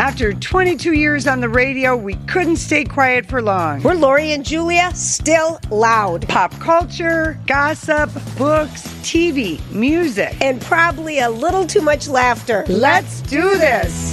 After 22 years on the radio, we couldn't stay quiet for long. We're Lori and Julia, still loud. Pop culture, gossip, books, TV, music, and probably a little too much laughter. Let's do this.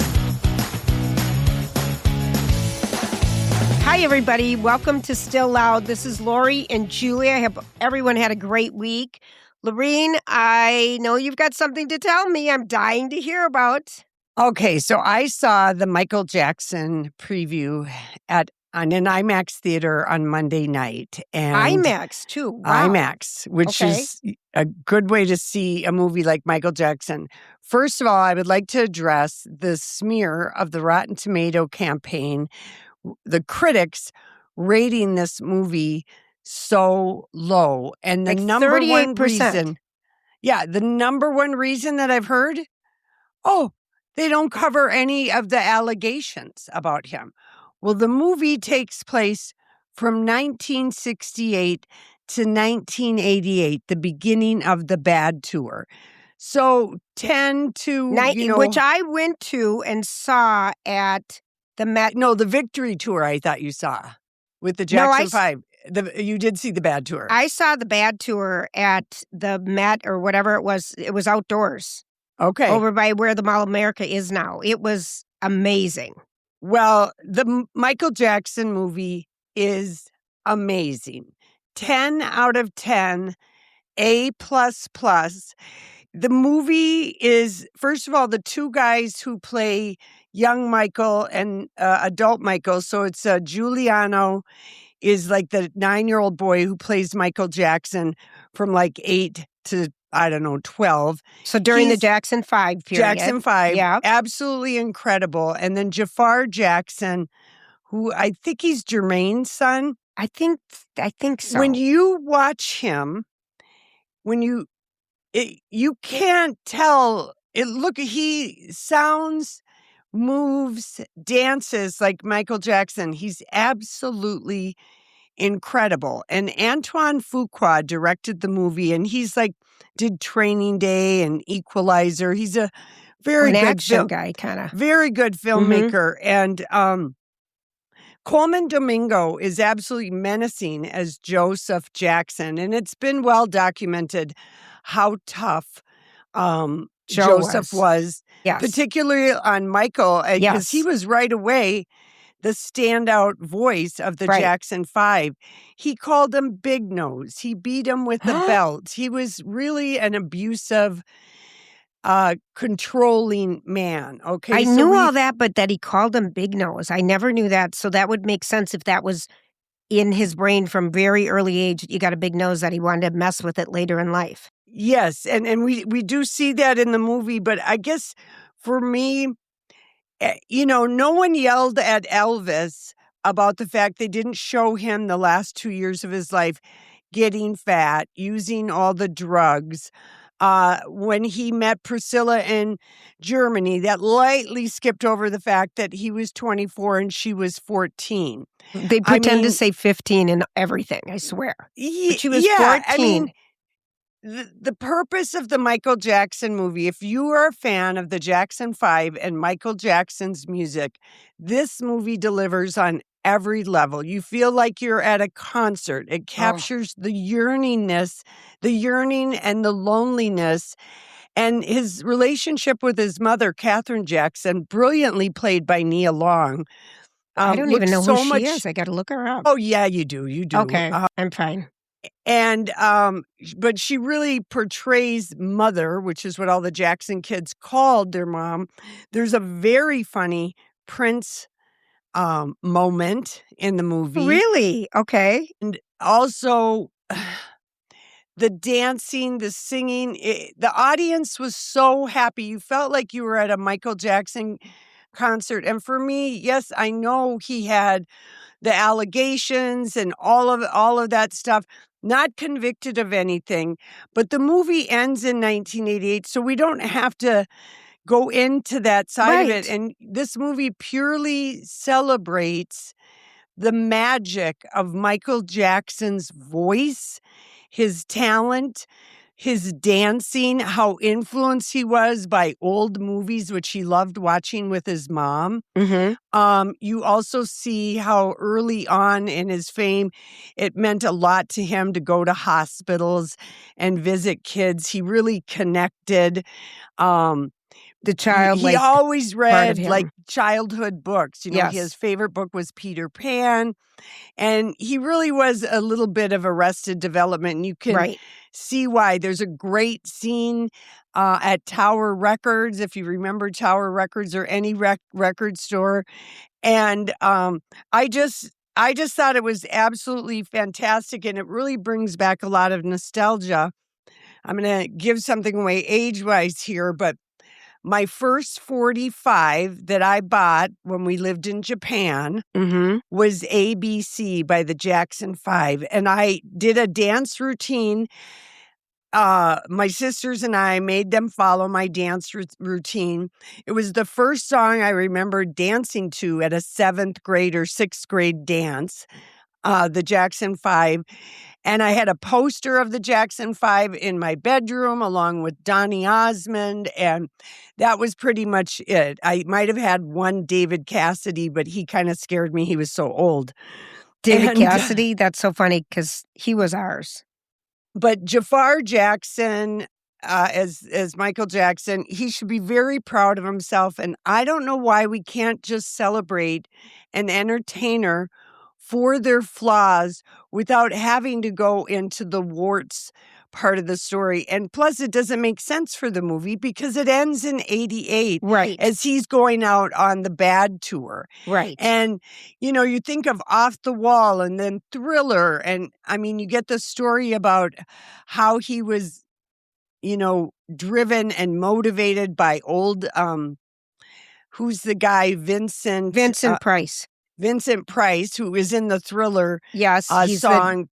Hi, everybody. Welcome to Still Loud. This is Lori and Julia. I hope everyone had a great week. Lorene, I know you've got something to tell me. I'm dying to hear about. Okay, so I saw the Michael Jackson preview on an IMAX theater on Monday night. And IMAX, too. Wow. IMAX, which is a good way to see a movie like Michael Jackson. First of all, I would like to address the smear of the Rotten Tomato campaign, the critics rating this movie so low. And the like number 38%. one reason, the number one reason that I've heard, they don't cover any of the allegations about him. Well, the movie takes place from 1968 to 1988, the beginning of the Bad Tour. So 10 to, which I went to and saw at the Met. No, the Victory Tour I thought you saw with the Jackson 5. You did see the Bad Tour. I saw the Bad Tour at the Met or whatever it was. It was outdoors. Okay. Over by where the Mall of America is now. It was amazing. Well, the Michael Jackson movie is amazing. 10 out of 10, A++. The movie is, first of all, the two guys who play young Michael and adult Michael. So it's Giuliano is like the 9-year-old boy who plays Michael Jackson from like 8 to 12. So during the Jackson 5 period. Jackson 5. Yeah. Absolutely incredible. And then Jafar Jackson, who I think he's Jermaine's son. I think so. When you watch him, you can't tell. He sounds, moves, dances like Michael Jackson. He's absolutely incredible. And Antoine Fuqua directed the movie, and he's did Training Day and Equalizer. He's a very good action guy, kind of. Very good filmmaker. Mm-hmm. And Coleman Domingo is absolutely menacing as Joseph Jackson. And it's been well documented how tough Joseph was. Yes. Particularly on Michael, because he was right away the standout voice of the Jackson 5. He called him Big Nose. He beat him with the belt. He was really an abusive, controlling man. Okay, I knew all that, but that he called him Big Nose. I never knew that. So that would make sense if that was in his brain from very early age. You got a big nose that he wanted to mess with it later in life. Yes, and we do see that in the movie. But I guess for me, no one yelled at Elvis about the fact they didn't show him the last 2 years of his life getting fat, using all the drugs. When he met Priscilla in Germany, that lightly skipped over the fact that he was 24 and she was 14. They pretend to say 15 and everything, I swear. But she was 14. The purpose of the Michael Jackson movie, if you are a fan of the Jackson 5 and Michael Jackson's music, this movie delivers on every level. You feel like you're at a concert. It captures the yearning and the loneliness, and his relationship with his mother, Katherine Jackson, brilliantly played by Nia Long. I don't even know who she is. I got to look her up. Oh, yeah, you do. You do. Okay, I'm fine. And, but she really portrays mother, which is what all the Jackson kids called their mom. There's a very funny Prince moment in the movie. Really? Okay. And also the dancing, the singing, the audience was so happy. You felt like you were at a Michael Jackson concert. And for me, yes, I know he had the allegations and all of that stuff. Not convicted of anything, but the movie ends in 1988, so we don't have to go into that side of it. And this movie purely celebrates the magic of Michael Jackson's voice, his talent, his dancing, how influenced he was by old movies, which he loved watching with his mom. You also see how early on in his fame, it meant a lot to him to go to hospitals and visit kids. He really connected. The child, he always read him. like childhood books. Yes. His favorite book was Peter Pan. And he really was a little bit of Arrested Development. And you can see why. There's a great scene at Tower Records, if you remember Tower Records or any record store. And I just thought it was absolutely fantastic. And it really brings back a lot of nostalgia. I'm going to give something away age-wise here, but my first 45 that I bought when we lived in Japan was ABC by the Jackson 5. And I did a dance routine. My sisters and I made them follow my dance routine. It was the first song I remember dancing to at a 7th grade or 6th grade dance, the Jackson 5. And I had a poster of the Jackson 5 in my bedroom along with Donny Osmond. And that was pretty much it. I might have had one David Cassidy, but he kind of scared me. He was so old. David Cassidy? That's so funny because he was ours. But Jafar Jackson, as Michael Jackson, he should be very proud of himself. And I don't know why we can't just celebrate an entertainer for their flaws without having to go into the warts part of the story. And plus, it doesn't make sense for the movie because it ends in 88. Right. As he's going out on the bad tour. Right. And, you think of Off the Wall and then Thriller. And, you get the story about how he was, driven and motivated by old, who's the guy, Vincent Price. Vincent Price, who is in the Thriller he's song.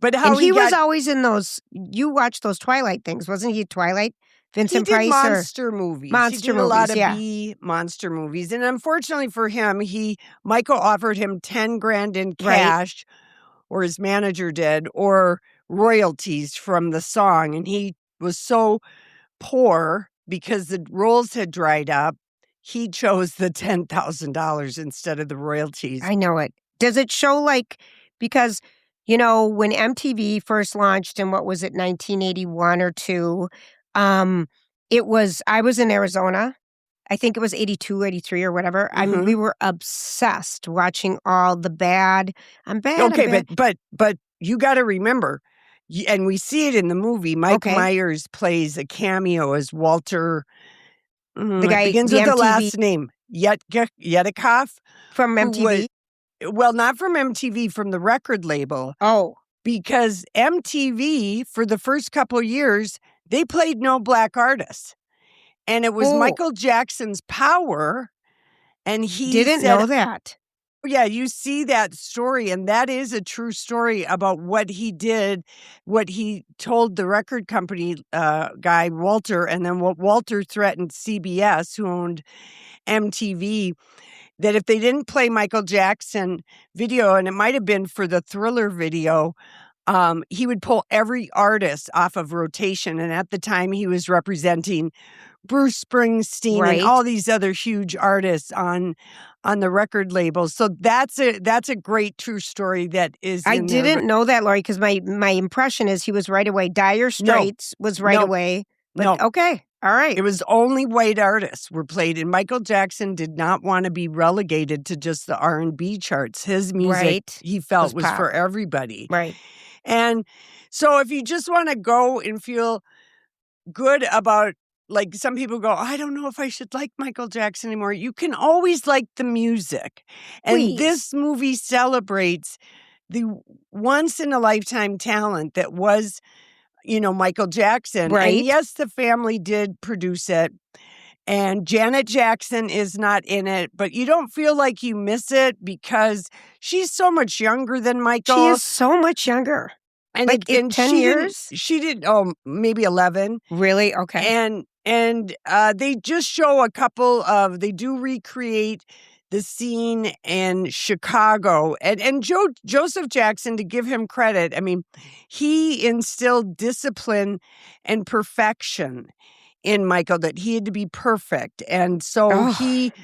But how and he was always in those, you watched those Twilight things, wasn't he? Twilight? Vincent Price? Monster movies. Monster he did movies, a lot of B monster movies. And unfortunately for him, Michael offered him $10,000 in cash, or his manager did, or royalties from the song. And he was so poor because the roles had dried up. He chose the $10,000 instead of the royalties. I know it. Does it show because, when MTV first launched in, 1981 or 2, I was in Arizona. I think it was 82, 83 or whatever. We were obsessed watching all the bad. I'm bad. Okay, but you got to remember, and we see it in the movie, Mike Myers plays a cameo as Walter. The guy begins with the last name, Yedikoff. From MTV? Not from MTV, from the record label. Oh. Because MTV, for the first couple of years, they played no black artists. And it was Michael Jackson's power. And he didn't know that. Yeah, you see that story, and that is a true story about what he did, what he told the record company guy, Walter, and then what Walter threatened CBS, who owned MTV, that if they didn't play Michael Jackson video, and it might have been for the Thriller video, he would pull every artist off of rotation. And at the time, he was representing Bruce Springsteen and all these other huge artists on the record label. So that's a great true story that is. I didn't know that, Lori, because my impression is he was right away. Dire Straits was right away. But okay, all right. It was only white artists were played, and Michael Jackson did not want to be relegated to just the R&B charts. His music, he felt, was for everybody. Right. And so if you just want to go and feel good about, some people go, I don't know if I should like Michael Jackson anymore. You can always like the music. And this movie celebrates the once-in-a-lifetime talent that was, Michael Jackson. Right. And yes, the family did produce it. And Janet Jackson is not in it, but you don't feel like you miss it because she's so much younger than Michael. She is so much younger. And in 10 years? She did, maybe 11. Really? Okay. And they just show they do recreate the scene in Chicago. And Joseph Jackson, to give him credit, I mean, he instilled discipline and perfection in Michael, that he had to be perfect. And so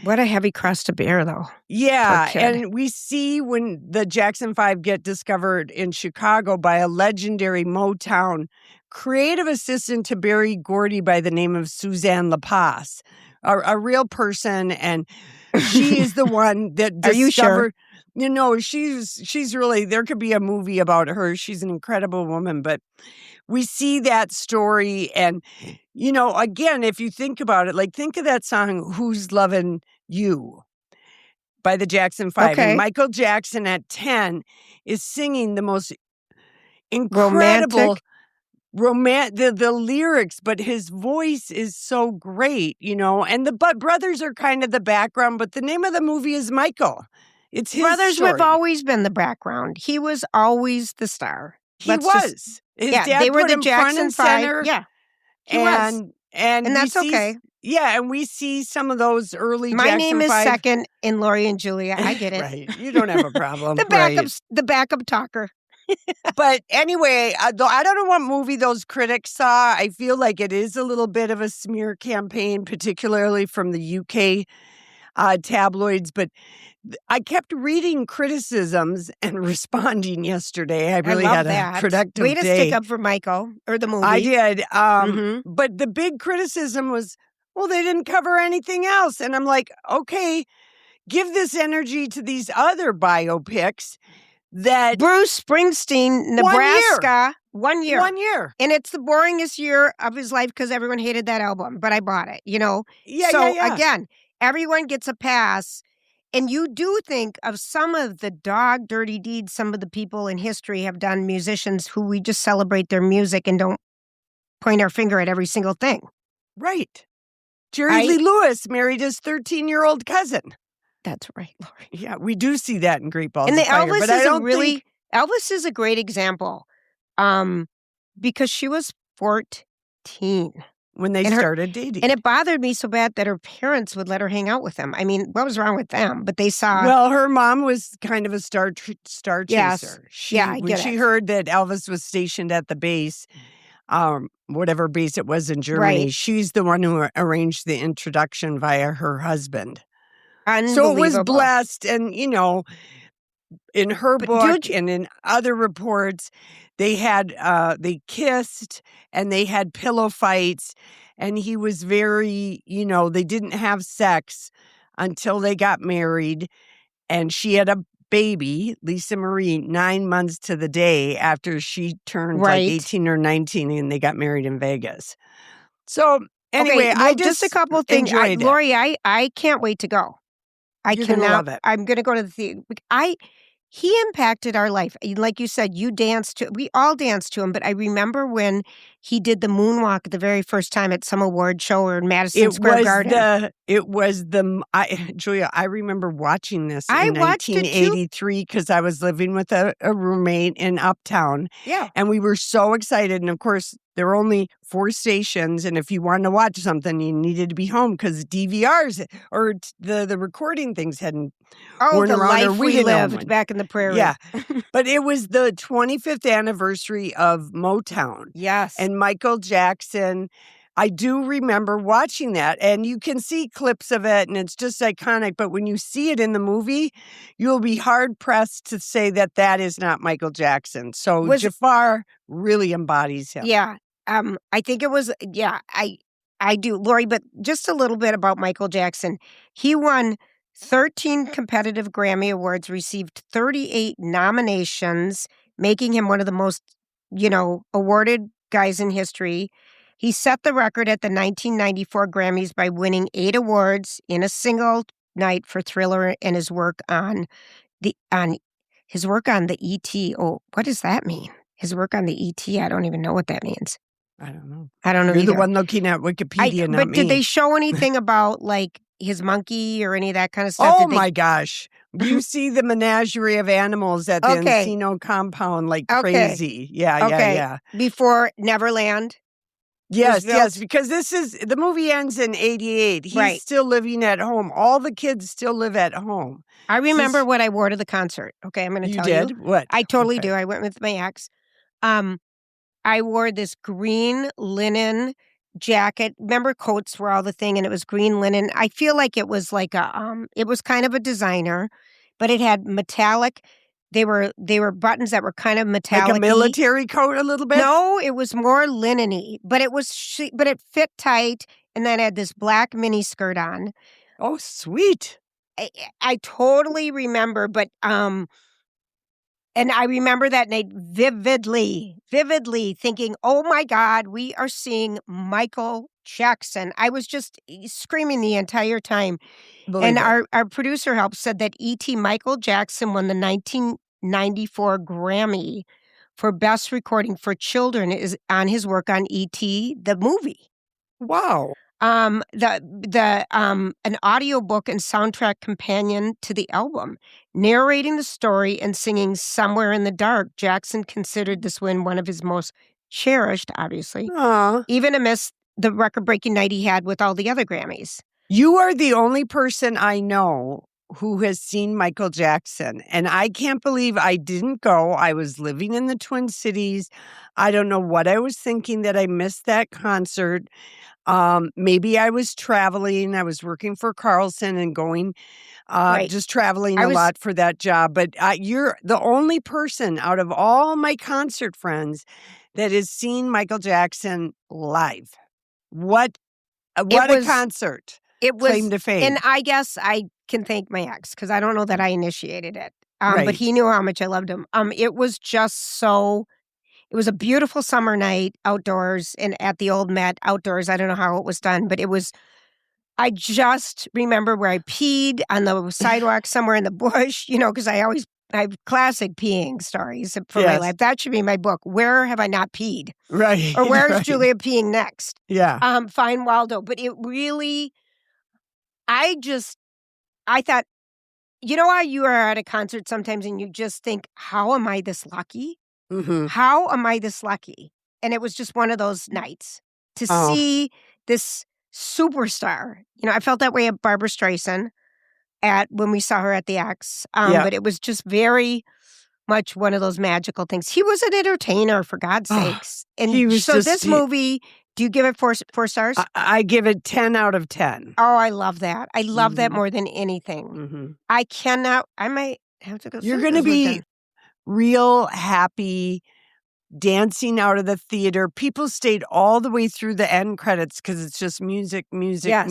what a heavy cross to bear, though. Yeah, Poor kid. and we see when the Jackson 5 get discovered in Chicago by a legendary Motown creative assistant to Berry Gordy by the name of Suzanne LaPasse, a real person, and she is the one that discovered. Are you sure? You know, she's really, there could be a movie about her. She's an incredible woman, but we see that story. And, you know, again, if you think about it, like, think of that song, Who's Lovin' You, by the Jackson 5. Okay. And Michael Jackson at 10 is singing the most incredible the lyrics, but his voice is so great, you know. And the brothers are kind of the background, but the name of the movie is Michael. It's his brothers story. have always been the background. He was always the star. His dad they were put the him Jackson front and center. 5. Yeah, he was. And that's okay. Yeah, and we see some of those early My Jackson name is 5. second in Lori and Julia. I get it. Right. You don't have a problem. The backup talker. But anyway, I don't know what movie those critics saw. I feel like it is a little bit of a smear campaign, particularly from the UK tabloids. But I kept reading criticisms and responding yesterday. I really had a productive way to day. stick up for Michael or the movie. I did. But the big criticism was, well, they didn't cover anything else. And I'm like, okay, give this energy to these other biopics. That Bruce Springsteen, Nebraska, 1 year. 1 year. And it's the boringest year of his life because everyone hated that album, but I bought it, you know? Yeah. Again, everyone gets a pass. And you do think of some of the dog dirty deeds some of the people in history have done, musicians who we just celebrate their music and don't point our finger at every single thing. Right. Jerry Lee Lewis married his 13-year-old cousin. That's right, Lori. Yeah, we do see that in Great Balls and of Fire. Elvis but I don't think... Elvis is a great example because she was 14. When they started dating. And it bothered me so bad that her parents would let her hang out with him. I mean, what was wrong with them? But they saw... Well, her mom was kind of a star chaser. Yes. When she heard that Elvis was stationed at the base, whatever base it was in Germany, she's the one who arranged the introduction via her husband. So it was blessed. And, you know, in her book and in other reports, they kissed and they had pillow fights. And he was very, you know, they didn't have sex until they got married. And she had a baby, Lisa Marie, 9 months to the day after she turned like 18 or 19, and they got married in Vegas. So anyway, just a couple of things. Lori, I can't wait to go. You're gonna love it. I'm going to go to the theater. He impacted our life. Like you said, we all danced to him, but I remember when he did the moonwalk the very first time at some award show or in Madison Square Garden. Julia, I remember watching this in I watched 1983 because I was living with a roommate in Uptown. Yeah. And we were so excited. And of course, there were only 4 stations. And if you wanted to watch something, you needed to be home because DVRs or the recording things hadn't the life we lived back in the prairie. Yeah. But it was the 25th anniversary of Motown. Yes. And Michael Jackson. I do remember watching that, and you can see clips of it, and it's just iconic. But when you see it in the movie, you'll be hard-pressed to say that is not Michael Jackson. So Jafar really embodies him. Yeah. I think it was, I do, Lori, but just a little bit about Michael Jackson. He won 13 competitive Grammy Awards, received 38 nominations, making him one of the most, awarded guys in history. He set the record at the 1994 Grammys by winning 8 awards in a single night for Thriller and his work on the ET. Oh, what does that mean? His work on the ET? I don't even know what that means. I don't know. You're either. The one looking at Wikipedia, not me. But did they show anything about like his monkey or any of that kind of stuff? Oh my gosh. You see the menagerie of animals at the Encino compound like crazy. Yeah. Before Neverland? Yes, built? yes, because the movie ends in 88. He's Right. still living at home. All the kids still live at home. I remember This- what I wore to the concert. Okay, I'm going to You tell you. did? What? I totally Okay. do. I went with my ex. Um, I wore this green linen jacket. Remember, coats were all the thing, and it was green linen. I feel like it was like it was kind of a designer, but it had metallic. They were buttons that were kind of metallic. Like a military coat a little bit? No, it was more linen-y, but it was but it fit tight, and then I had this black mini skirt on. Oh, sweet. I totally remember, but and I remember that night vividly thinking, "Oh my God, we are seeing Michael Jackson." I was just screaming the entire time. Believe And it. our producer help said that E.T. Michael Jackson won the 1994 Grammy for Best Recording for Children is on his work on E.T. the movie. Wow. An audiobook and soundtrack companion to the album, narrating the story and singing "Somewhere in the Dark." Jackson considered this win one of his most cherished, obviously, Aw. even amidst the record-breaking night he had with all the other Grammys. You are the only person I know who has seen Michael Jackson, and I can't believe I didn't go. I was living in the Twin Cities. I don't know what I was thinking that I missed that concert. Maybe I was traveling. I was working for Carlson and going, Right. just traveling I a was- lot for that job. But you're the only person out of all my concert friends that has seen Michael Jackson live. What a was- concert. It was, Claim to fame. and I guess I can thank my ex because I don't know that I initiated it. Right. But he knew how much I loved him. It was just so. It was a beautiful summer night outdoors and at the old Met outdoors. I don't know how it was done, but it was. I just remember where I peed on the sidewalk somewhere in the bush, because I have classic peeing stories for my Yes. life. That should be my book. Where have I not peed? Right. Or where's right. Julia peeing next? Yeah. Find Waldo. But it really, I thought, how you are at a concert sometimes and you just think, how am I this lucky? Mm-hmm. How am I this lucky? And it was just one of those nights to see this superstar. I felt that way at Barbara Streisand when we saw her at the X. Yeah. But it was just very much one of those magical things. He was an entertainer, for God's sakes. And he was so just- this movie, do you give it four stars? I give it 10 out of 10. Oh, I love that. I love that Mhm. more than anything. Mm-hmm. I might have to go see You're it going to this be weekend. real happy dancing out of the theater. People stayed all the way through the end credits because it's just music, Yes.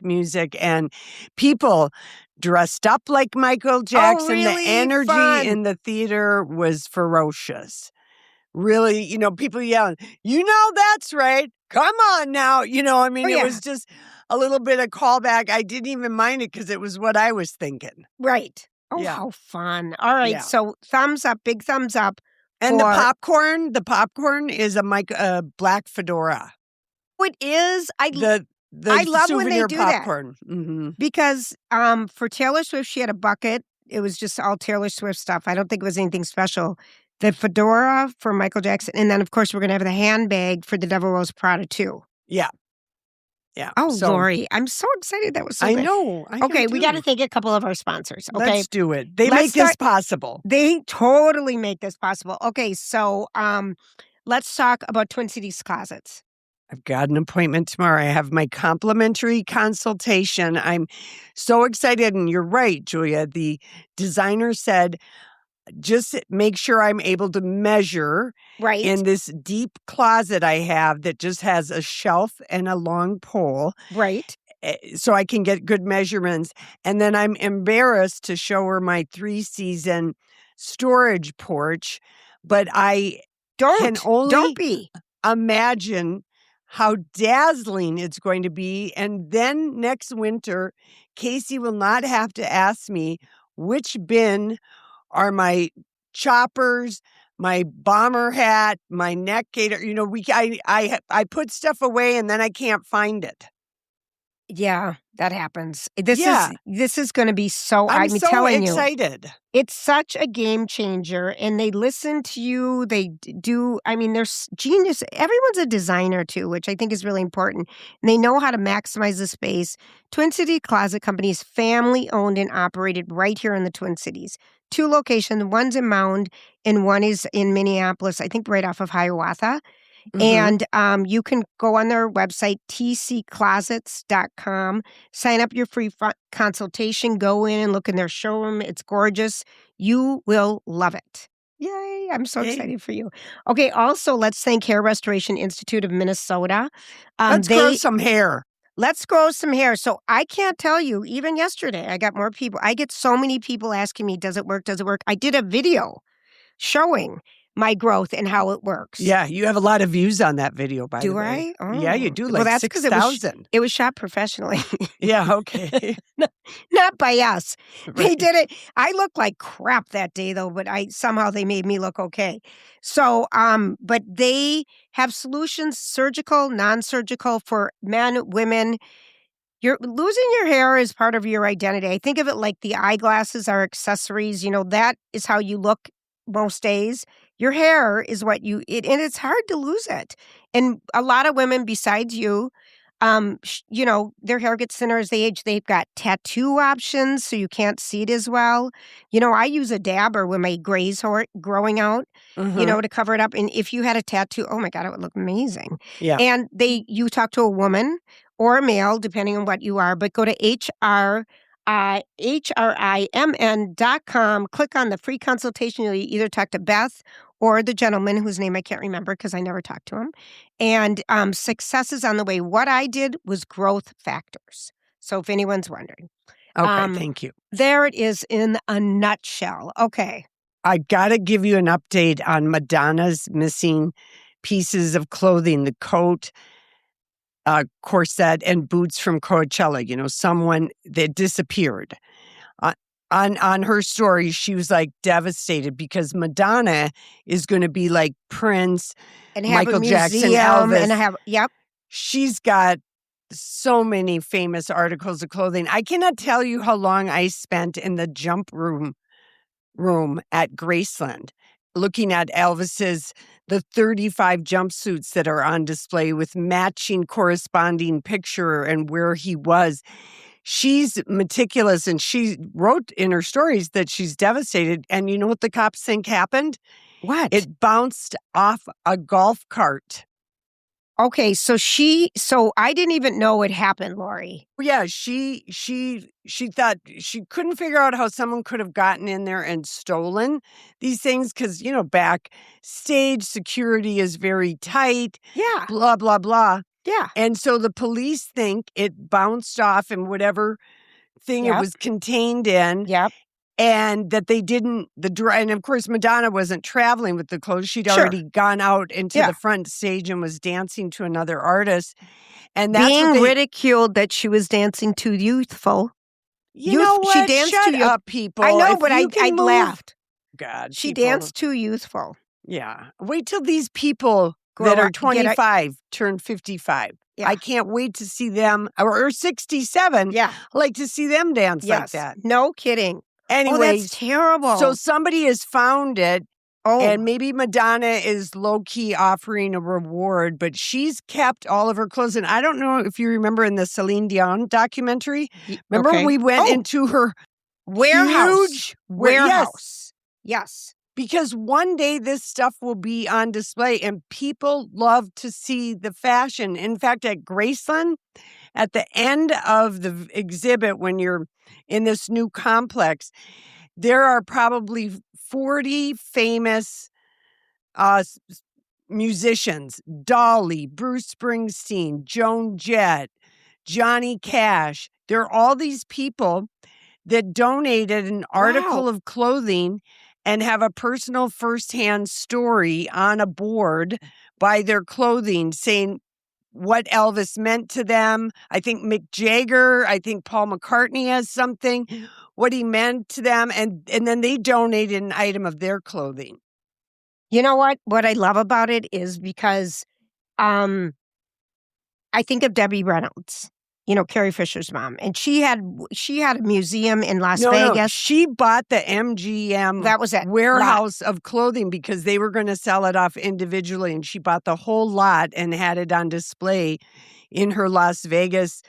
music, and people dressed up like Michael Jackson. really The energy fun. in the theater was ferocious. Really, people yelling, that's right. Come on now. Oh, It yeah. was just a little bit of callback. I didn't even mind it because it was what I was thinking. Right. Oh, Yeah. how fun. All right. Yeah. So thumbs up, big thumbs up. And for- the popcorn is a black fedora. It is. The I love when they souvenir do that. popcorn. Mm-hmm. Because for Taylor Swift, she had a bucket. It was just all Taylor Swift stuff. I don't think it was anything special. The fedora for Michael Jackson. And then, of course, we're going to have the handbag for the Devil Wears Prada, too. Yeah. Oh, So, Lori, I'm so excited. That was so I great. know. Okay, we got to thank a couple of our sponsors. Okay. Let's do it. They Let's make this start- possible. They totally make this possible. Okay, so let's talk about Twin Cities Closets. I've got an appointment tomorrow. I have my complimentary consultation. I'm so excited. And you're right, Julia. The designer said, just make sure I'm able to measure Right. in this deep closet I have that just has a shelf and a long pole. Right. So I can get good measurements. And then I'm embarrassed to show her my 3-season storage porch, but I can only Don't be. imagine how dazzling it's going to be. And then next winter, Casey will not have to ask me which bin are my choppers, my bomber hat, my neck gaiter. I put stuff away and then I can't find it. Yeah, that happens. Yeah. This is going to be so. I'm I'm so telling you, excited. it's such a game changer, and they listen to you. They do. I mean, there's genius. Everyone's a designer too, which I think is really important. And they know how to maximize the space. Twin City Closet Company is family owned and operated right here in the Twin Cities. 2 locations. One's in Mound, and one is in Minneapolis. I think right off of Hiawatha. Mhm. And you can go on their website, tcclosets.com, sign up your free consultation, go in and look in their showroom. It's gorgeous. You will love it. Yay. I'm so Hey, excited for you. Okay. Also, let's thank Hair Restoration Institute of Minnesota. let's grow some hair. Let's grow some hair. So I can't tell you, even yesterday, I got more people. I get so many people asking me, does it work? Does it work? I did a video showing my growth and how it works. Yeah, you have a lot of views on that video, by the Do way. I? Yeah, you Oh. do, Well, like that's 'cause 6,000. it was shot professionally. Yeah, okay. Not by us. They Right. did it. I looked like crap that day though, but somehow they made me look okay. So, but they have solutions, surgical, non-surgical, for men, women. You're losing your hair is part of your identity. I think of it like the eyeglasses are accessories. That is how you look most days. Your hair is what and it's hard to lose it. And a lot of women besides you, their hair gets thinner as they age. They've got tattoo options, so you can't see it as well. I use a dabber when my gray's growing out, Mhm. to cover it up. And if you had a tattoo, oh my God, it would look amazing. Yeah. And you talk to a woman or a male, depending on what you are, but go to HRIMN.com, click on the free consultation. You'll either talk to Beth or the gentleman whose name I can't remember because I never talked to him. And success is on the way. What I did was growth factors. So if anyone's wondering. Okay, thank you. There it is in a nutshell. Okay. I gotta give you an update on Madonna's missing pieces of clothing, the coat, corset, and boots from Coachella. Someone that disappeared. On her story, she was like devastated because Madonna is going to be like Prince, And have Michael a Jackson, museum Elvis. yep. She's got so many famous articles of clothing. I cannot tell you how long I spent in the jump room at Graceland looking at the 35 jumpsuits that are on display with matching corresponding picture and where he was. She's meticulous, and she wrote in her stories that she's devastated. And you know what the cops think happened? What? It bounced off a golf cart. Okay, so I didn't even know it happened, Lori. Yeah, she thought she couldn't figure out how someone could have gotten in there and stolen these things because, backstage security is very tight. Yeah. Blah, blah, blah. Yeah. And so the police think it bounced off in whatever thing it was contained in. Yep. And that they didn't, and of course, Madonna wasn't traveling with the clothes. She'd already gone out into the front stage and was dancing to another artist. And that's being ridiculed that she was dancing too youthful. You know what? She danced Shut too up, people. I know, If but you I can move- laughed. God, She people. danced too youthful. Yeah. Wait till these people Grow that are up, 25 turn 55. Yeah. I can't wait to see them, or 67. Yeah. I like to see them dance like Yes. that. No kidding. Anyways, that's terrible. so somebody has found it, oh, and maybe Madonna is low-key offering a reward, but she's kept all of her clothes. And I don't know if you remember in the Celine Dion documentary. Remember okay. we went into her warehouse. huge warehouse. Yes. Because one day this stuff will be on display and people love to see the fashion. In fact, at Graceland, at the end of the exhibit, when you're in this new complex, there are probably 40 famous musicians: Dolly, Bruce Springsteen, Joan Jett, Johnny Cash. There are all these people that donated an article of clothing and have a personal firsthand story on a board by their clothing saying what Elvis meant to them. I think Mick Jagger, I think Paul McCartney has something, what he meant to them. And then they donated an item of their clothing. You know what? What I love about it is because I think of Debbie Reynolds. Carrie Fisher's mom, and she had a museum in Las No, Vegas. she bought the MGM That was it. warehouse of clothing because they were going to sell it off individually, and she bought the whole lot and had it on display in her Las Vegas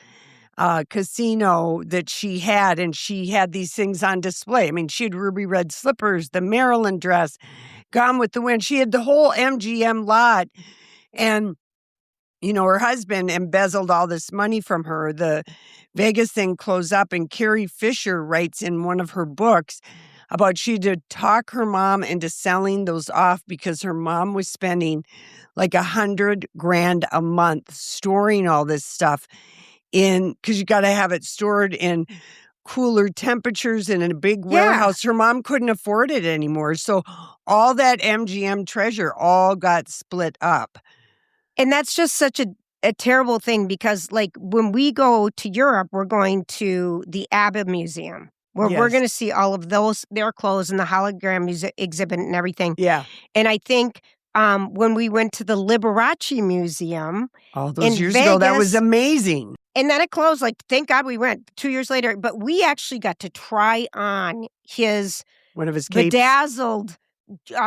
casino that she had, and she had these things on display. I mean, she had ruby red slippers, the Maryland dress, Gone with the Wind. She had the whole MGM lot, and her husband embezzled all this money from her. The Vegas thing closed up, and Carrie Fisher writes in one of her books about she had to talk her mom into selling those off because her mom was spending like $100,000 a month storing all this stuff because you got to have it stored in cooler temperatures and in a big warehouse. Her mom couldn't afford it anymore. So all that MGM treasure all got split up. And that's just such a terrible thing because, like, when we go to Europe, we're going to the ABBA Museum where we're going to see all of their clothes and the hologram exhibit and everything. Yeah. And I think when we went to the Liberace Museum all those years ago, that was amazing. And then it closed. Like, thank God we went 2 years later. But we actually got to try on one of his capes. Bedazzled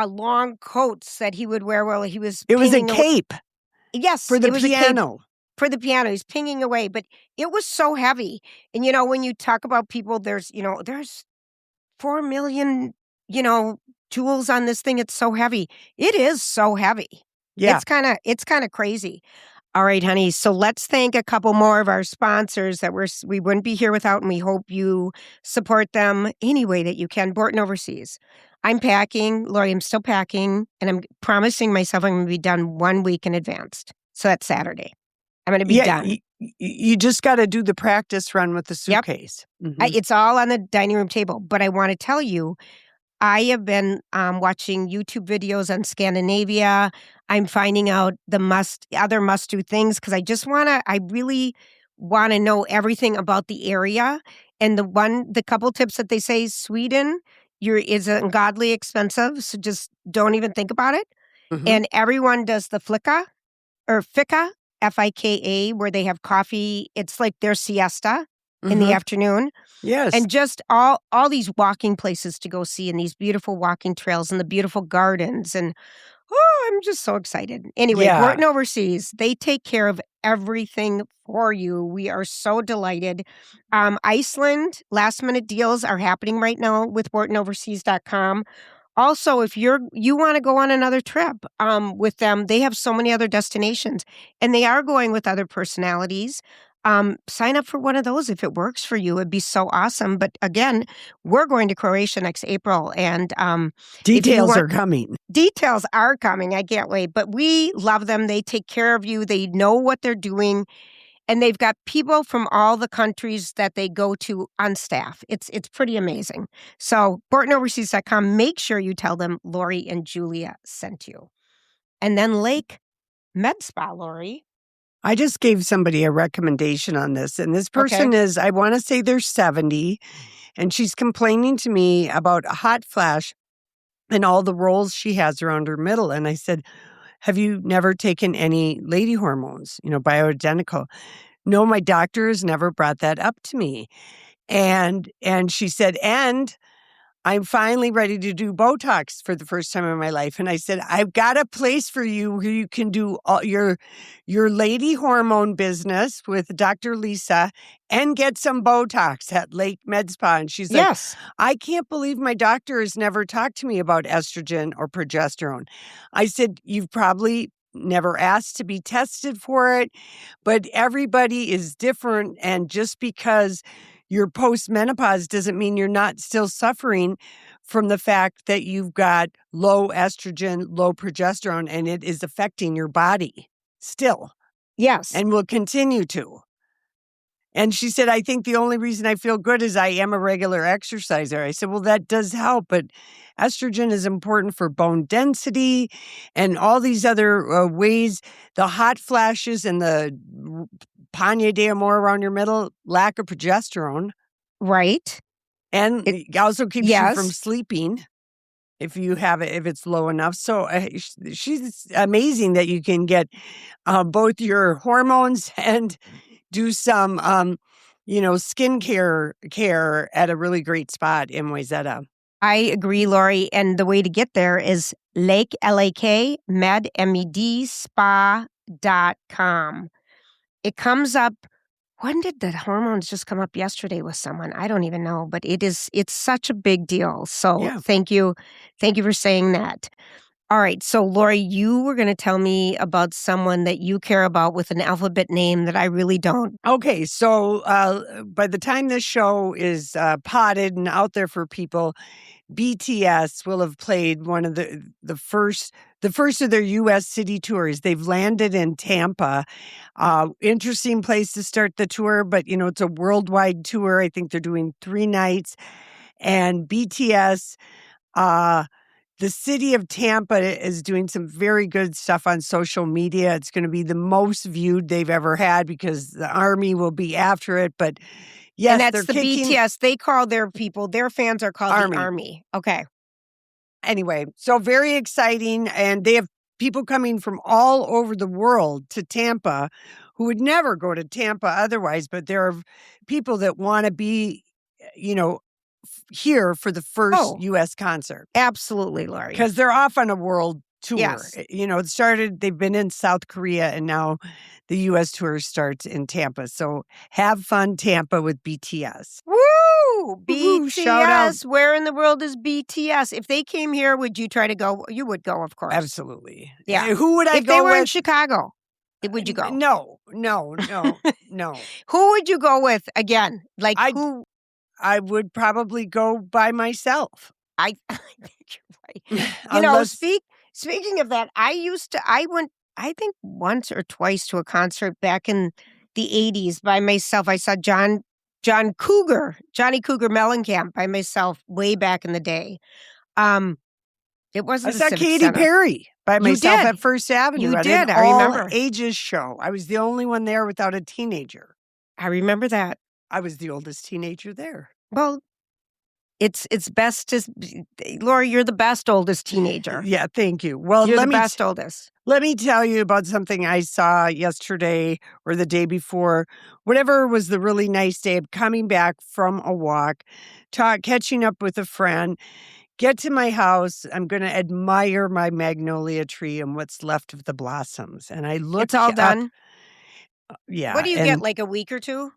long coats that he would wear while he was. It was a cape. Yes. For the piano. For the piano. He's pinging away. But it was so heavy. And, when you talk about people, there's 4 million, jewels on this thing. It's so heavy. It is so heavy. Yeah. It's kind of crazy. All right, honey. So let's thank a couple more of our sponsors that we wouldn't be here without, and we hope you support them any way that you can. Borton Overseas. I'm packing. Lori, I'm still packing, and I'm promising myself I'm going to be done 1 week in advance. So that's Saturday. I'm going to be done. You just got to do the practice run with the suitcase. Yep. Mm-hmm. It's all on the dining room table. But I want to tell you, I have been watching YouTube videos on Scandinavia. I'm finding out the other must-do things because I really want to know everything about the area. And the couple tips that they say, Sweden is ungodly expensive, so just don't even think about it. Mm-hmm. And everyone does the fika, Fika, where they have coffee. It's like their siesta. Mm-hmm. In the afternoon. Yes. And just all these walking places to go see and these beautiful walking trails and the beautiful gardens. And I'm just so excited. Anyway, Borton Overseas, they take care of everything for you. We are so delighted. Iceland, last minute deals are happening right now with BortonOverseas.com. Also, if you want to go on another trip with them, they have so many other destinations and they are going with other personalities. Sign up for one of those if it works for you. It'd be so awesome. But again, we're going to Croatia next April, and details are coming. Details are coming. I can't wait. But we love them. They take care of you. They know what they're doing, and they've got people from all the countries that they go to on staff. It's pretty amazing. So BortonOverseas.com. Make sure you tell them Lori and Julia sent you. And then Lake Med Spa, Lori. I just gave somebody a recommendation on this, and this person is, I want to say they're 70, and she's complaining to me about a hot flash and all the rolls she has around her middle. And I said, have you never taken any lady hormones, bioidentical? No, my doctor has never brought that up to me. And she said, and I'm finally ready to do Botox for the first time in my life. And I said, I've got a place for you where you can do all your lady hormone business with Dr. Lisa and get some Botox at Lake Med Spa. And she's like, yes. I can't believe my doctor has never talked to me about estrogen or progesterone. I said, you've probably never asked to be tested for it, but everybody is different. And just because you're post-menopause doesn't mean you're not still suffering from the fact that you've got low estrogen, low progesterone, and it is affecting your body still. Yes. And will continue to. And she said, I think the only reason I feel good is I am a regular exerciser. I said, well, that does help, but estrogen is important for bone density and all these other ways. The hot flashes and the Panya de Amor around your middle, lack of progesterone. Right. And it also keeps you from sleeping if it's low enough. So she's amazing that you can get both your hormones and do some, skincare care at a really great spot in Wayzata. I agree, Lori. And the way to get there is Lake, L-A-K, med, M-E-D, spa.com. It comes up. When did the hormones just come up yesterday with someone? I don't even know, but it's such a big deal. So Yeah. Thank you. Thank you for saying that. All right. So Lori, you were going to tell me about someone that you care about with an alphabet name that I really don't. Okay. So by the time this show is potted and out there for people, BTS will have played one of the first of their U.S. city tours. They've landed in Tampa. Interesting place to start the tour, but it's a worldwide tour. I think they're doing 3 nights, and BTS. The city of Tampa is doing some very good stuff on social media. It's going to be the most viewed they've ever had because the army will be after it. But yes, and that's the BTS. They call their people, their fans are called the Army. Okay. Anyway, so very exciting. And they have people coming from all over the world to Tampa who would never go to Tampa otherwise. But there are people that want to be, here for the first U.S. concert. Absolutely, Lori. Because they're off on a world tour. Yes. They've been in South Korea, and now the U.S. tour starts in Tampa. So have fun, Tampa, with BTS. Woo! BTS. Shout out. Where in the world is BTS? If they came here, would you try to go? You would go, of course. Absolutely. Yeah. Who would I go with? If they were in Chicago, would you go? No. Who would you go with again? Who? I would probably go by myself. I think you're right. Speaking of that, I went, I think once or twice to a concert back in the 80s by myself. I saw Johnny Cougar Mellencamp by myself way back in the day. It wasn't. I saw Katy Perry by myself at First Avenue. You did. I remember. Ages show. I was the only one there without a teenager. I remember that. I was the oldest teenager there. Well, it's best to, Lori, you're the best oldest teenager. Yeah, thank you. Well, you're the best oldest. Let me tell you about something I saw yesterday or the day before. Whatever was the really nice day of coming back from a walk, catching up with a friend, get to my house. I'm going to admire my magnolia tree and what's left of the blossoms. And I looked It's all done? Yeah. What do you get, like a week or two?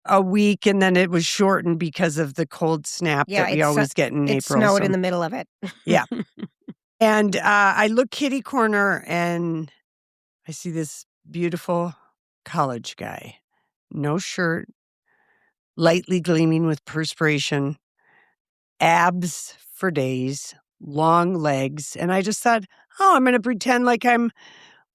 A week, and then it was shortened because of the cold snap that we always get in April. It snowed in the middle of it. Yeah. And I look kitty corner, and I see this beautiful college guy. No shirt, lightly gleaming with perspiration, abs for days, long legs. And I just thought, I'm going to pretend like I'm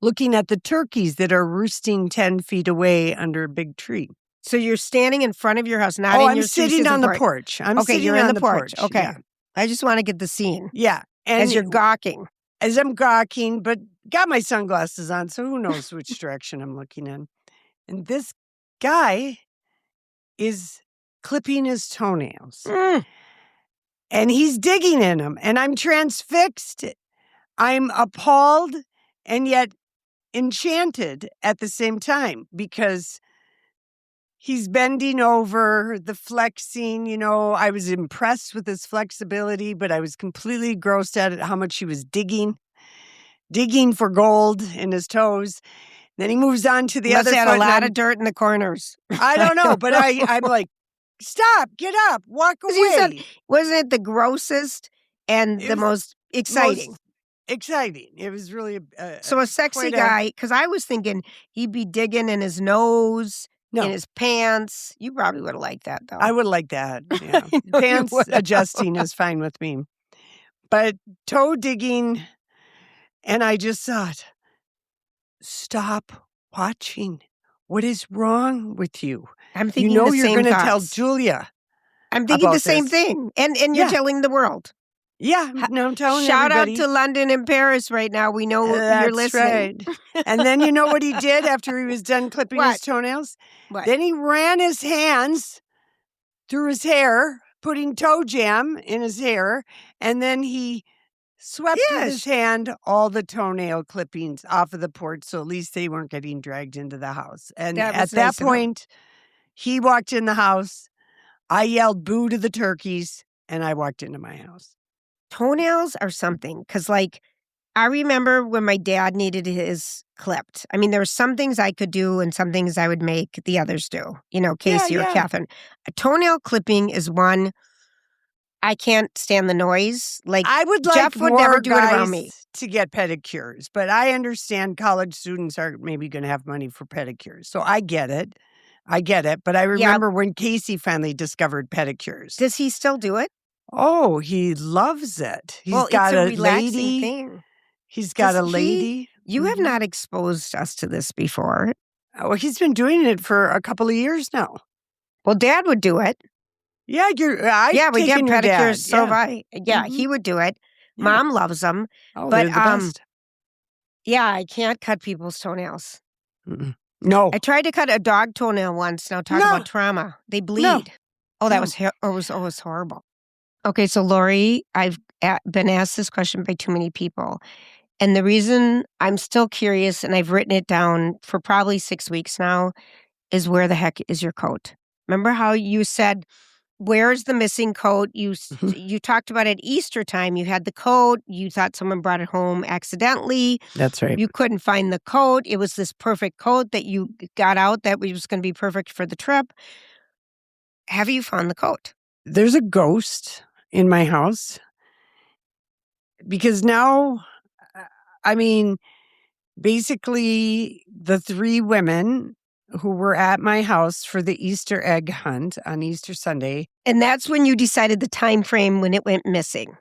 looking at the turkeys that are roosting 10 feet away under a big tree. So you're standing in front of your house, not in your I'm sitting on the porch. You're in the porch. Okay. Yeah. I just want to get the scene. Yeah. And as you're gawking. As I'm gawking, but got my sunglasses on, so who knows which direction I'm looking in. And this guy is clipping his toenails. And he's digging in them. And I'm transfixed. I'm appalled and yet enchanted at the same time because he's bending over, the flexing, I was impressed with his flexibility, but I was completely grossed out at how much he was digging for gold in his toes. Then he moves on to the other foot. Must have a lot of dirt in the corners. I don't know, but I'm like, stop, get up, walk away. Wasn't it the grossest and the most exciting? Exciting. It was really so a sexy guy, because I was thinking he'd be digging in his nose. No. In his pants. You probably would have liked that, though. I would like that. Yeah. Pants adjusting is fine with me. But toe digging, and I just thought, stop watching. What is wrong with you? I'm thinking you're going to tell Julia. I'm thinking the same thing. And you're telling the world. Yeah, no, I'm telling Shout everybody. Out to London and Paris right now. We know you're listening. Right. And then you know what he did after he was done clipping his toenails? What? Then he ran his hands through his hair, putting toe jam in his hair, and then he swept with his Yes. hand all the toenail clippings off of the porch, so at least they weren't getting dragged into the house. And That at was that nice of him. point, he walked in the house. I yelled boo to the turkeys, and I walked into my house. Toenails are something, because, like, I remember when my dad needed his clipped. I mean, there were some things I could do and some things I would make the others do, Casey or yeah. Catherine. A toenail clipping is one, I can't stand the noise. Like, I would like Jeff would more never do it guys around me. to get pedicures, but I understand college students are maybe going to have money for pedicures. So I get it. But I remember when Casey finally discovered pedicures. Does he still do it? Oh, he loves it. He's Well, got it's a a relaxing lady. thing. He's got Does a lady. You have not exposed us to this before. Oh, he's been doing it for a couple of years now. Well, Dad would do it. Yeah, we get taken your pedicures. dad. So have I. Yeah, he would do it. Yeah. Mom loves them. Oh, but they're the best. Yeah, I can't cut people's toenails. Mm-mm. No. I tried to cut a dog toenail once. Now talk about trauma. They bleed. Oh, that was horrible. Okay, so Lori, I've been asked this question by too many people. And the reason I'm still curious, and I've written it down for probably 6 weeks now, is where the heck is your coat? Remember how you said, where's the missing coat? You talked about at Easter time, you had the coat. You thought someone brought it home accidentally. That's right. You couldn't find the coat. It was this perfect coat that you got out that was going to be perfect for the trip. Have you found the coat? There's a ghost in my house because now, I mean, basically the 3 women who were at my house for the Easter egg hunt on Easter Sunday. And that's when you decided the time frame when it went missing.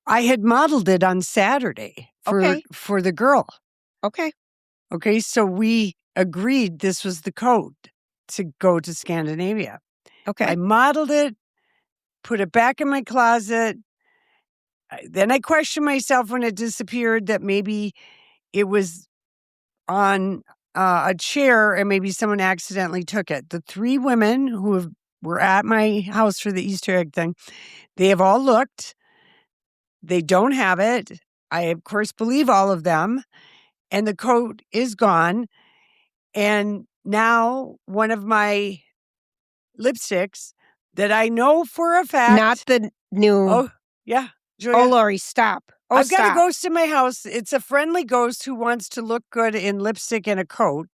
I had modeled it on Saturday for the girl. Okay. Okay, so we agreed this was the code to go to Scandinavia. Okay. I modeled it, put it back in my closet. Then I questioned myself when it disappeared that maybe it was on a chair and maybe someone accidentally took it. The 3 women who were at my house for the Easter egg thing, they have all looked. They don't have it. I, of course, believe all of them. And the coat is gone. And now one of my lipsticks that I know for a fact. Not the new. Oh, yeah. Julia. Oh, Lori, stop. Oh, I've got a ghost in my house. It's a friendly ghost who wants to look good in lipstick and a coat.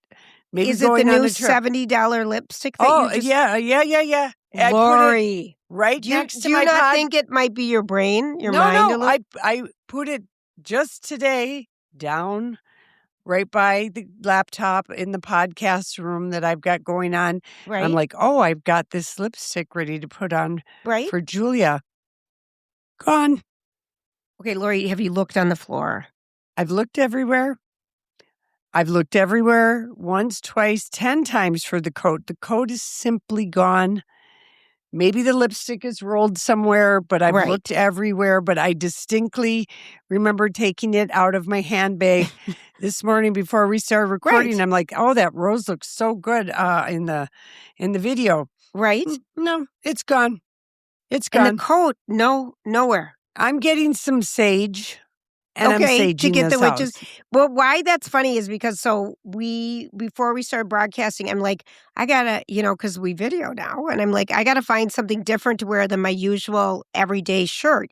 Maybe is it the new $70 lipstick that you just... yeah. Lori. Right next to my my Do you not think it might be your brain, your mind? No, I put it just today down right by the laptop in the podcast room that I've got going on. Right. I'm like, oh, I've got this lipstick ready to put on for Julia. Gone. Okay, Lori, have you looked on the floor? I've looked everywhere. Once, twice, 10 times for the coat. The coat is simply gone. Maybe the lipstick is rolled somewhere, but I've looked everywhere. But I distinctly remember taking it out of my handbag this morning before we started recording. I'm like, oh, that rose looks so good in the video. Right? No, it's gone. It's gone. And the coat, nowhere. I'm getting some sage. And I'm saging to get this the witches. house. Well, why that's funny is because before we started broadcasting, I'm like, I gotta, because we video now, and I'm like, I gotta find something different to wear than my usual everyday shirt.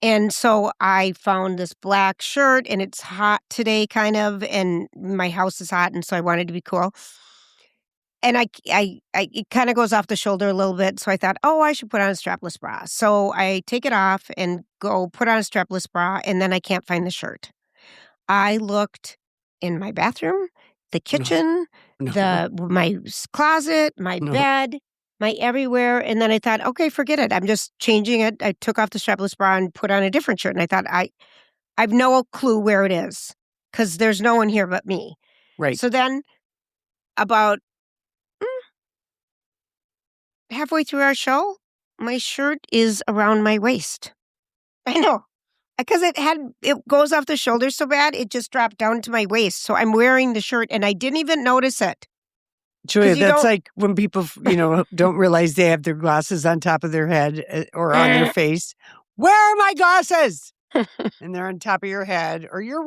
And so I found this black shirt, and it's hot today, kind of, and my house is hot, and so I wanted to be cool. And it kind of goes off the shoulder a little bit. So I thought, oh, I should put on a strapless bra. So I take it off and go put on a strapless bra. And then I can't find the shirt. I looked in my bathroom, the kitchen, my closet, my bed, my everywhere. And then I thought, okay, forget it. I'm just changing it. I took off the strapless bra and put on a different shirt. And I thought, I've no clue where it is because there's no one here but me. Right. So then about halfway through our show, my shirt is around my waist. I know. Because it goes off the shoulder so bad, it just dropped down to my waist. So I'm wearing the shirt and I didn't even notice it. Julia, that's like when people, don't realize they have their glasses on top of their head or on their face. Where are my glasses? And they're on top of your head. Or you're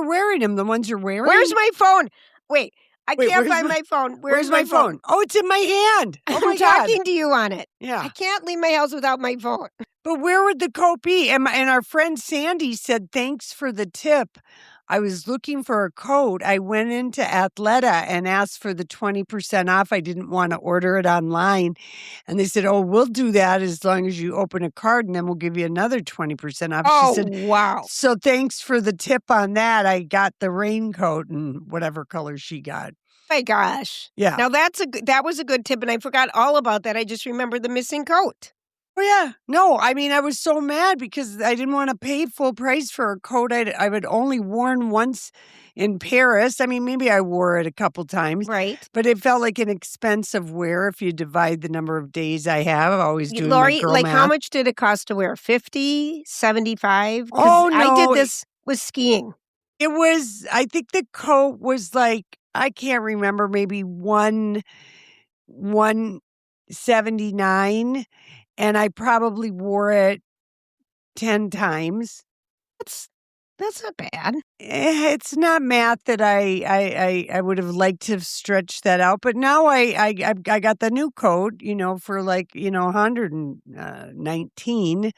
wearing them, the ones you're wearing? Where's my phone? Wait, I Wait, can't where's find my- my phone. Where's my phone? Oh, it's in my hand. Oh my I'm God. talking to you on it. Yeah. I can't leave my house without my phone. But where would the coat be? And our friend Sandy said, thanks for the tip. I was looking for a coat. I went into Athleta and asked for the 20% off. I didn't want to order it online. And they said, oh, we'll do that as long as you open a card and then we'll give you another 20% off. Oh, She said, wow. so thanks for the tip on that. I got the raincoat and whatever color she got. My gosh. Yeah. Now that was a good tip, and I forgot all about that. I just remembered the missing coat. Oh, yeah. No, I mean, I was so mad because I didn't want to pay full price for a coat I would only worn once in Paris. I mean, maybe I wore it a couple times. Right. But it felt like an expensive wear if you divide the number of days I have. I always do Lori, my girl like math. how much did it cost to wear? 50, 75? 'Cause Oh, no. I did this with skiing. It was, I think the coat was like, I can't remember, maybe 179. And I probably wore it 10 times. That's not bad. It's not math that I would have liked to have stretched that out, but now I got the new coat, for like 119,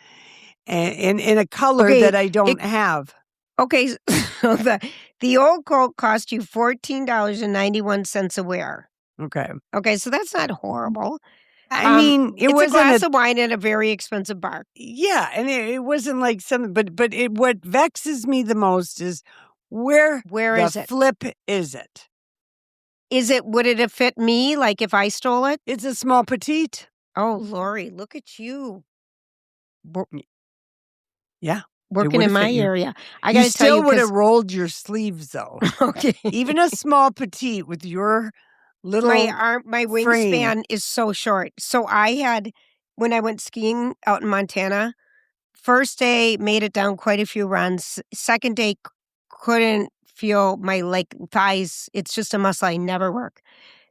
and in a color Okay, that I don't have. Okay, so the old coat cost you $14.91 a wear. Okay, Okay, so that's not horrible. I mean, it it's wasn't a glass of wine at a very expensive bar. yeah, and it wasn't like something, but what vexes me the most is where is it? Flip is it? Would it have fit me, like if I stole it? It's a small petite. Oh, Lori, look at you. Yeah. Working in my area. I got You to tell you, still would have rolled your sleeves though. okay. Even a small petite with your little my wingspan is so short. So when I went skiing out in Montana, first day made it down quite a few runs. Second day couldn't feel my thighs. It's just a muscle I never work.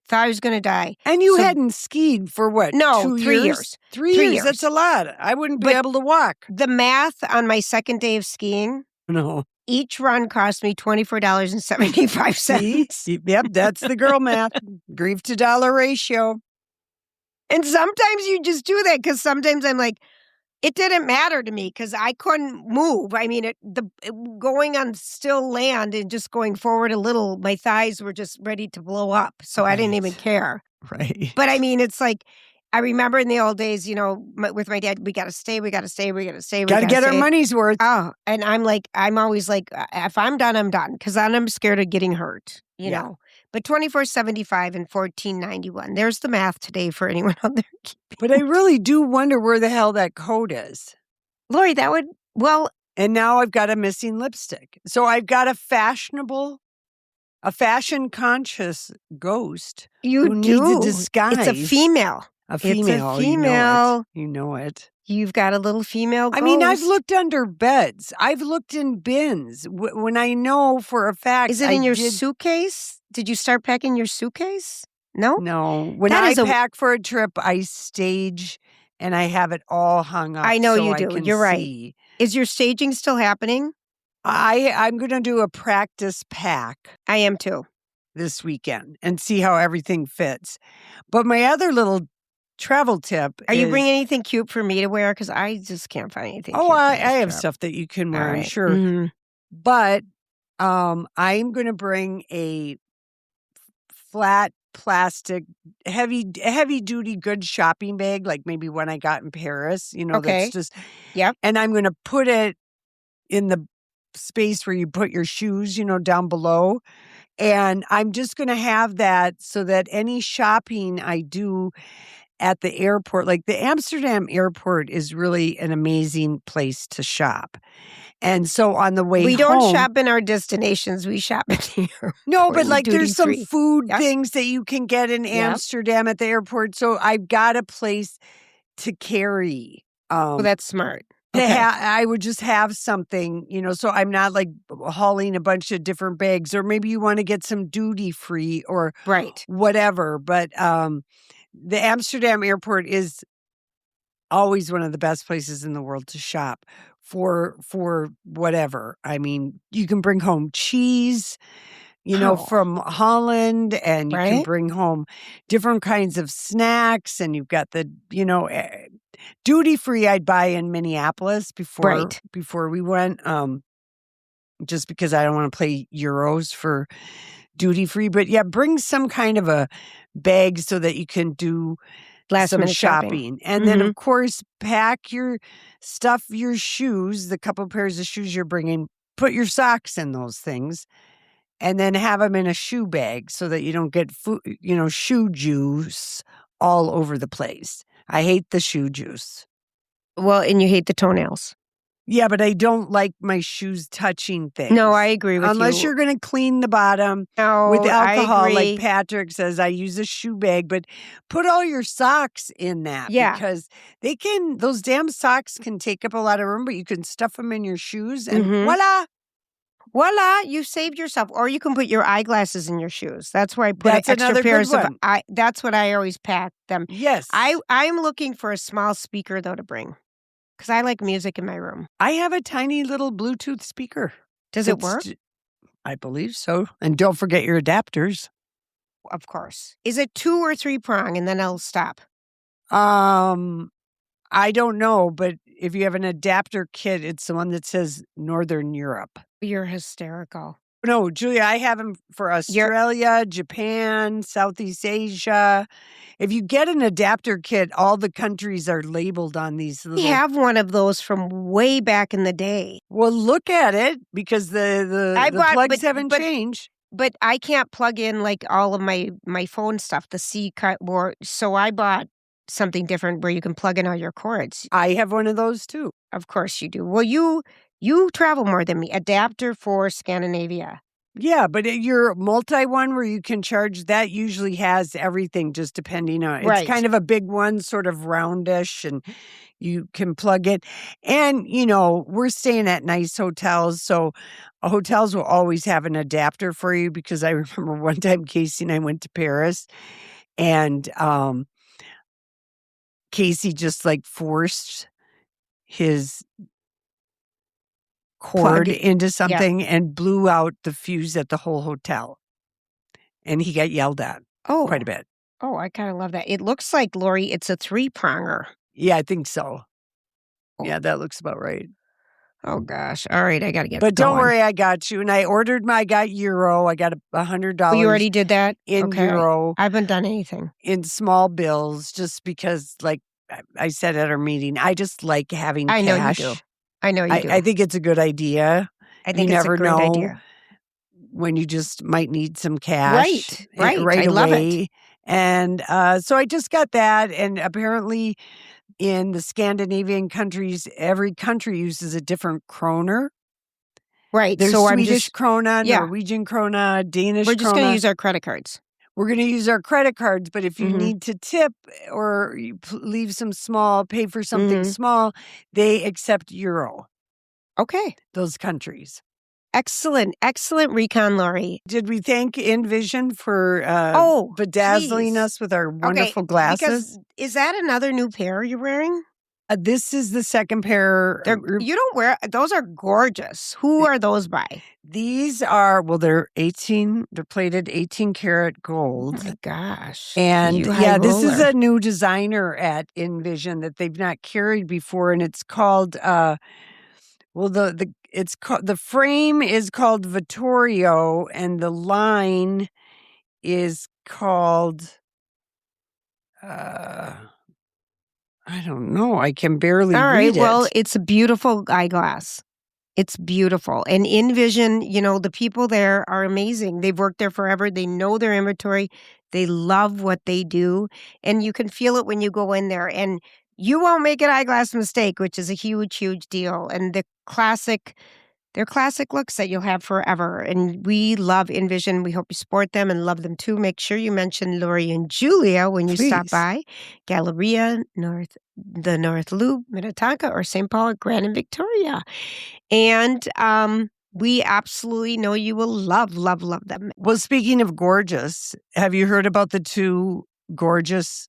Thought I was going to die. And you hadn't skied for what? No, 2 3 years? years. 3 3 years. years. That's a lot. I wouldn't be able to walk. The math on my second day of skiing, No. each run cost me $24.75. See? Yep, that's the girl math. Grief to dollar ratio. And sometimes you just do that because sometimes I'm like, it didn't matter to me because I couldn't move. I mean, going on still land and just going forward a little, my thighs were just ready to blow up. So I didn't even care. Right. But I mean, it's like, I remember in the old days, with my dad, we got to stay. Got to get our money's worth. Oh, and I'm always like, if I'm done, I'm done. Because then I'm scared of getting hurt, you know. But $24.75 and $14.91. There's the math today for anyone out there. But I really do wonder where the hell that coat is. Lori, and now I've got a missing lipstick. So I've got a fashion conscious ghost who needs a disguise. It's a female. A female. It's a female. You know it. You've got a little female ghost. I mean, I've looked under beds. I've looked in bins. When I know for a fact. Is it in your suitcase? Did you start packing your suitcase? No? No. When I pack for a trip, I stage and I have it all hung up. I know you do. You're right. Is your staging still happening? I'm going to do a practice pack. I am too. This weekend and see how everything fits. But my other little travel tip Are you bringing anything cute for me to wear? Because I just can't find anything cute. I have trip. stuff that you can wear, right. I'm sure. Mm-hmm. But I'm going to bring a flat plastic, heavy duty, good shopping bag, like maybe one I got in Paris, Okay. That's just, yep. And I'm going to put it in the space where you put your shoes, down below. And I'm just going to have that so that any shopping I do at the airport, like the Amsterdam airport is really an amazing place to shop. And so on the way home. We don't shop in our destinations. We shop in here. No, but like there's some free. food things that you can get in Amsterdam at the airport. So I've got a place to carry. That's smart. Okay. I would just have something, so I'm not like hauling a bunch of different bags, or maybe you want to get some duty free or right. whatever. But the Amsterdam airport is always one of the best places in the world to shop for whatever. I mean, you can bring home cheese, Oh. from Holland, and you can Right? bring home different kinds of snacks, and you've got the, duty free I'd buy in Minneapolis Right. before we went, just because I don't want to pay euros for duty free. But yeah, bring some kind of a bag so that you can do Last some minute shopping. And then, of course, pack your stuff, your shoes, the couple pairs of shoes you're bringing, put your socks in those things, and then have them in a shoe bag so that you don't get shoe juice all over the place. I hate the shoe juice. Well, and you hate the toenails. Yeah, but I don't like my shoes touching things. No, I agree with you. Unless you're going to clean the bottom with No, I alcohol, like agree. Patrick says, I use a shoe bag, but put all your socks in that. Yeah. Because those damn socks can take up a lot of room, but you can stuff them in your shoes and Voila, you saved yourself. Or you can put your eyeglasses in your shoes. That's why I put That's extra another good pairs of one. that's what I always pack them. Yes. I'm looking for a small speaker though to bring. Because I like music in my room. I have a tiny little Bluetooth speaker. Does it work? I believe so. And don't forget your adapters. Of course. Is it 2 or 3 prong and then I'll stop? I don't know, but if you have an adapter kit, it's the one that says Northern Europe. You're hysterical. No, Julia, I have them for Australia, Japan, Southeast Asia. If you get an adapter kit, all the countries are labeled on these little... We have one of those from way back in the day. Well, look at it, because the plugs haven't changed. But I can't plug in like all of my phone stuff, the C cut more. So I bought something different where you can plug in all your cords. I have one of those too. Of course you do. Well, you travel more than me. Adapter for Scandinavia. Yeah, but your multi one where you can charge, that usually has everything, just depending on... Right. It's kind of a big one, sort of roundish, and you can plug it. And, we're staying at nice hotels, so hotels will always have an adapter for you, because I remember one time Casey and I went to Paris, and Casey just forced his cord into something and blew out the fuse at the whole hotel. And he got yelled at quite a bit. Oh, I kind of love that. It looks like, Lori, it's a 3-pronger. Yeah, I think so. Yeah, that looks about right. Oh, gosh. All right, I got to get But going. don't worry, I got you. And I got euro. I got $100. Oh, you already did that? In euro. I haven't done anything. In small bills, just because, I said at our meeting, I just like having cash. I know you do. I know you do. I think it's a good idea. I think you it's never a great know idea. when you just might need some cash. Right. Right I love away. it. And so I just got that. And apparently in the Scandinavian countries, every country uses a different kroner. Right. There's so Swedish krona, Norwegian krona, Danish krona. We're just going to use our credit cards. We're going to use our credit cards, but if you need to tip or you leave some small, pay for something small, they accept euro. Okay. Those countries. Excellent recon, Lori. Did we thank Envision for bedazzling us with our wonderful glasses? Because is that another new pair you're wearing? This is the second pair. You don't wear... Those are gorgeous. Who are those by? These are... Well, they're plated 18 karat gold. Oh, my gosh. And this is a new designer at Envision that they've not carried before, and it's called... the frame is called Vittorio, and the line is called... I don't know. I can barely read it. Well, it's a beautiful eyeglass. It's beautiful. And Envision, the people there are amazing. They've worked there forever. They know their inventory. They love what they do. And you can feel it when you go in there. And you won't make an eyeglass mistake, which is a huge, huge deal. And they're classic looks that you'll have forever. And we love Envision. We hope you support them and love them too. Make sure you mention Lori and Julia when you stop by. Galleria, the North Loop, Minnetonka, or St. Paul, Grand and Victoria. And we absolutely know you will love, love, love them. Well, speaking of gorgeous, have you heard about the two gorgeous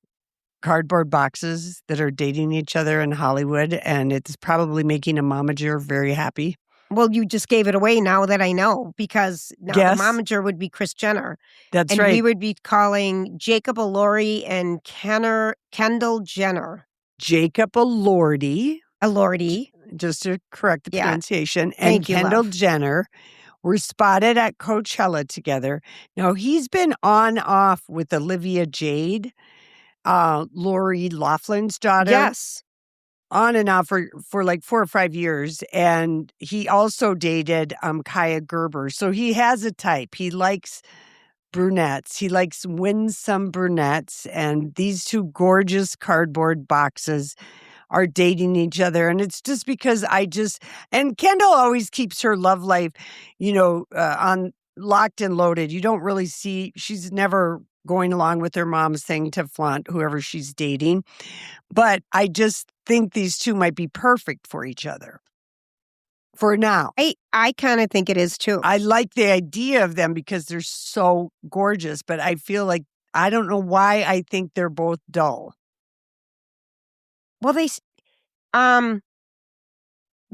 cardboard boxes that are dating each other in Hollywood, and it's probably making a momager very happy. Well, you just gave it away now that I know, because now Guess. the momager would be Kris Jenner. That's and right. we would be calling Jacob Elordi and Kendall Jenner. Jacob Elordi. Elordi. Just to correct the pronunciation. Thank and you, Kendall love. Jenner were spotted at Coachella together. Now, he's been on off with Olivia Jade, Lori Loughlin's daughter. Yes. On and off for like 4 or 5 years. And he also dated Kaya Gerber. So he has a type. He likes brunettes. He likes winsome brunettes. And these two gorgeous cardboard boxes are dating each other. And it's just because and Kendall always keeps her love life, on locked and loaded. You don't really see, she's never going along with her mom's thing to flaunt whoever she's dating. But I just think these two might be perfect for each other for now. I kind of think it is too. I like the idea of them because they're so gorgeous, but I feel like, I don't know why I think they're both dull. Well,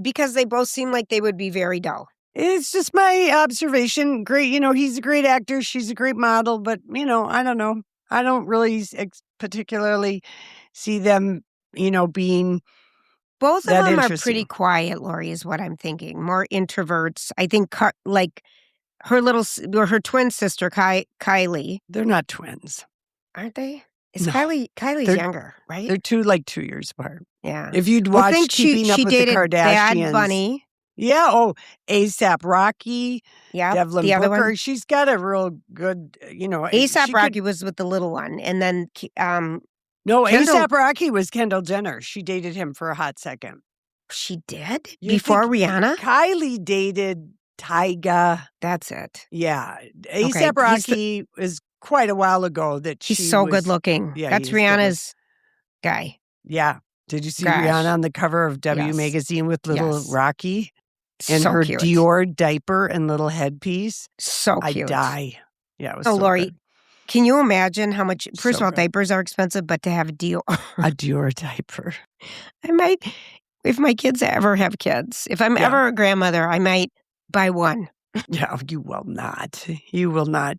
because they both seem like they would be very dull. It's just my observation. Great, he's a great actor. She's a great model, but, I don't know. I don't really particularly see them, being both of them are interesting. pretty quiet, Lori, is what I'm thinking. More introverts. I think, like, her twin sister, Kylie. They're not twins. Aren't they? Is No. Kylie's younger, right? They're 2 years apart. Yeah. If you'd watched Keeping Up with the Kardashians. Bad Bunny. Yeah. Oh, A$AP Rocky. Yeah. Devlin the other Booker. one. She's got a real good, A$AP Rocky was with the little one. And then No, Kendall, A$AP Rocky was Kendall Jenner. She dated him for a hot second. She did? Before Rihanna? Kylie dated Tyga. That's it. Yeah. A$AP Rocky is quite a while ago that he's so good looking. Yeah, that's Rihanna's guy. Yeah. Did you see Rihanna on the cover of W magazine with little Rocky in her cute. Dior diaper and little headpiece? So cute. I die. Yeah, it was Lori, good. Can you imagine how much? First of all, diapers are expensive, but to have a Dior diaper. I might, if my kids ever have kids, if I'm ever a grandmother, I might buy one. No, you will not. You will not.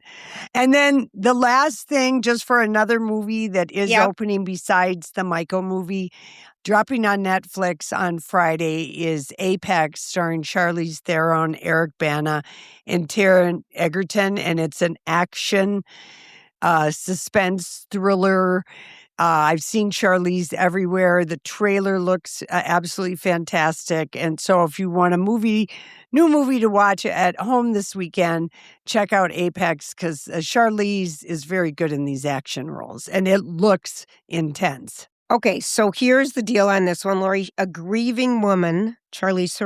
And then the last thing, just for another movie that is opening besides the Michael movie, dropping on Netflix on Friday is Apex, starring Charlize Theron, Eric Bana, and Taron Egerton. And it's an action suspense thriller. I've seen Charlize everywhere. The trailer looks absolutely fantastic. And so if you want a new movie to watch at home this weekend, check out Apex, because Charlize is very good in these action roles and it looks intense. Okay, so here's the deal on this one, Lori. A grieving woman, Charlize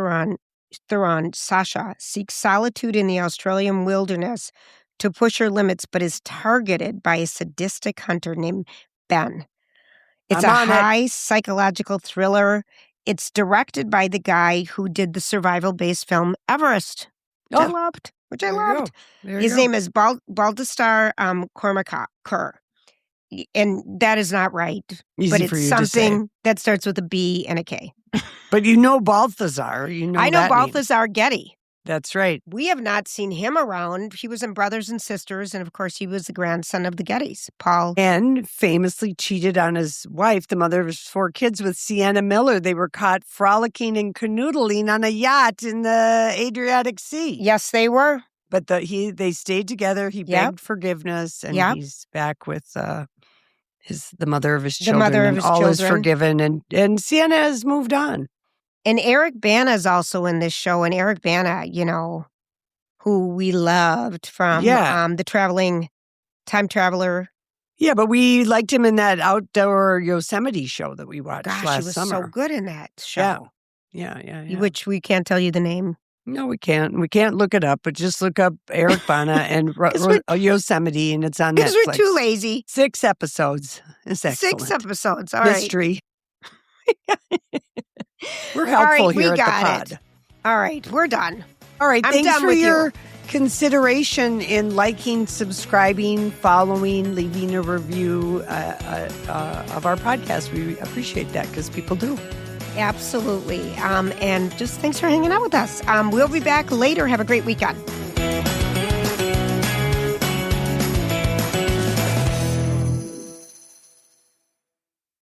Theron, Sasha, seeks solitude in the Australian wilderness to push her limits, but is targeted by a sadistic hunter named Ben. It's a high psychological thriller. It's directed by the guy who did the survival-based film Everest, which I loved. His name is Baldastar Kormakur. And that is not right. Easy but for it's you to say. something that starts with a B and a K. But you know Balthazar. I know Balthazar Getty. That's right. We have not seen him around. He was in Brothers and Sisters, and of course, he was the grandson of the Gettys, Paul. And famously cheated on his wife, the mother of his 4 kids, with Sienna Miller. They were caught frolicking and canoodling on a yacht in the Adriatic Sea. Yes, they were. But they stayed together. He begged forgiveness, and he's back with the mother of his children. The mother of his all children. Is forgiven, and Sienna has moved on. And Eric Bana is also in this show. And Eric Bana, who we loved from the traveling time traveler. Yeah, but we liked him in that outdoor Yosemite show that we watched last summer. He was so good in that show. Yeah. Which we can't tell you the name. No, we can't. We can't look it up, but just look up Eric Bana and Yosemite, and it's on Netflix. Because we're too lazy. 6 episodes. It's excellent. 6 episodes. All right. Mystery. We're helpful here at the pod. All right, we're done. All right, thanks for your consideration in liking, subscribing, following, leaving a review of our podcast. We appreciate that because people do. Absolutely. And just thanks for hanging out with us. We'll be back later. Have a great weekend.